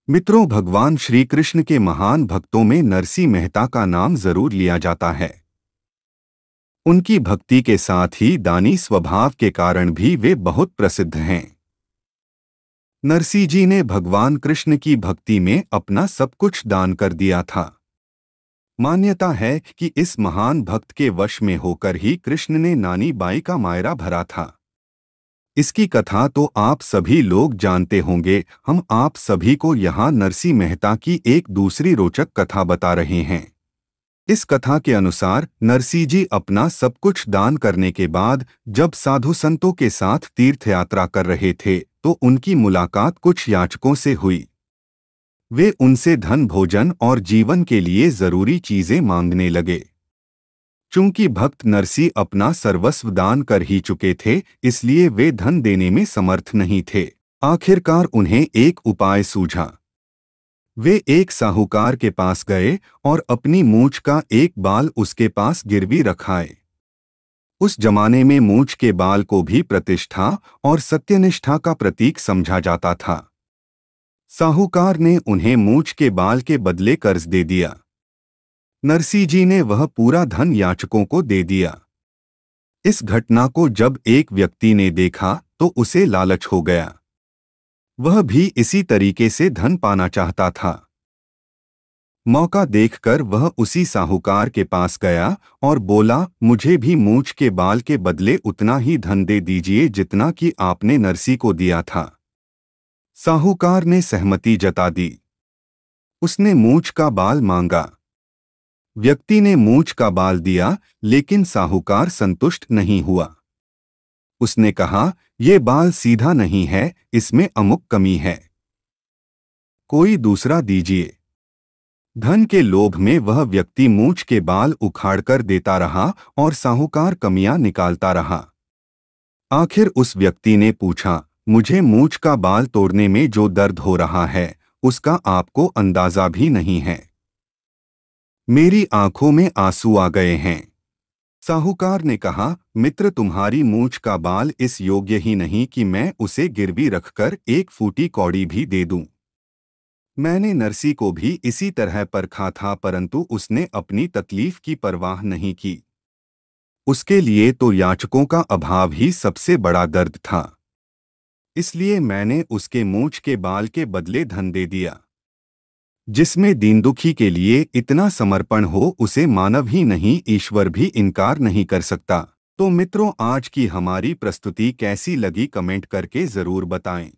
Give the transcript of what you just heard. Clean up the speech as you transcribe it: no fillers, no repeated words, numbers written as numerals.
मित्रों, भगवान श्री कृष्ण के महान भक्तों में नरसी मेहता का नाम जरूर लिया जाता है। उनकी भक्ति के साथ ही दानी स्वभाव के कारण भी वे बहुत प्रसिद्ध हैं। नरसी जी ने भगवान कृष्ण की भक्ति में अपना सब कुछ दान कर दिया था। मान्यता है कि इस महान भक्त के वश में होकर ही कृष्ण ने नानी बाई का मायरा भरा था। इसकी कथा तो आप सभी लोग जानते होंगे। हम आप सभी को यहाँ नरसी मेहता की एक दूसरी रोचक कथा बता रहे हैं। इस कथा के अनुसार नरसी जी अपना सब कुछ दान करने के बाद जब साधु संतों के साथ तीर्थ यात्रा कर रहे थे तो उनकी मुलाकात कुछ याचकों से हुई। वे उनसे धन, भोजन और जीवन के लिए जरूरी चीजें मांगने लगे। चूंकि भक्त नरसी अपना सर्वस्व दान कर ही चुके थे, इसलिए वे धन देने में समर्थ नहीं थे। आखिरकार उन्हें एक उपाय सूझा। वे एक साहूकार के पास गए और अपनी मूंछ का एक बाल उसके पास गिरवी रखाए। उस जमाने में मूंछ के बाल को भी प्रतिष्ठा और सत्यनिष्ठा का प्रतीक समझा जाता था। साहूकार ने उन्हें मूंछ के बाल के बदले कर्ज दे दिया। नरसी जी ने वह पूरा धन याचकों को दे दिया। इस घटना को जब एक व्यक्ति ने देखा तो उसे लालच हो गया। वह भी इसी तरीके से धन पाना चाहता था। मौका देखकर वह उसी साहूकार के पास गया और बोला, मुझे भी मूंछ के बाल के बदले उतना ही धन दे दीजिए जितना कि आपने नरसी को दिया था। साहूकार ने सहमति जता दी। उसने मूंछ का बाल मांगा। व्यक्ति ने मूंछ का बाल दिया, लेकिन साहूकार संतुष्ट नहीं हुआ। उसने कहा, ये बाल सीधा नहीं है, इसमें अमुक कमी है, कोई दूसरा दीजिए। धन के लोभ में वह व्यक्ति मूंछ के बाल उखाड़कर देता रहा और साहूकार कमियां निकालता रहा। आखिर उस व्यक्ति ने पूछा, मुझे मूंछ का बाल तोड़ने में जो दर्द हो रहा है उसका आपको अंदाजा भी नहीं है। मेरी आंखों में आंसू आ गए हैं। साहूकार ने कहा, मित्र, तुम्हारी मूंछ का बाल इस योग्य ही नहीं कि मैं उसे गिरवी रखकर एक फूटी कौड़ी भी दे दूं। मैंने नरसी को भी इसी तरह परखा था, परंतु उसने अपनी तकलीफ की परवाह नहीं की। उसके लिए तो याचकों का अभाव ही सबसे बड़ा दर्द था। इसलिए मैंने उसके मूंछ के बाल के बदले धन दे दिया। जिसमें दीन दुखी के लिए इतना समर्पण हो उसे मानव ही नहीं, ईश्वर भी इनकार नहीं कर सकता। तो मित्रों, आज की हमारी प्रस्तुति कैसी लगी कमेंट करके जरूर बताएं।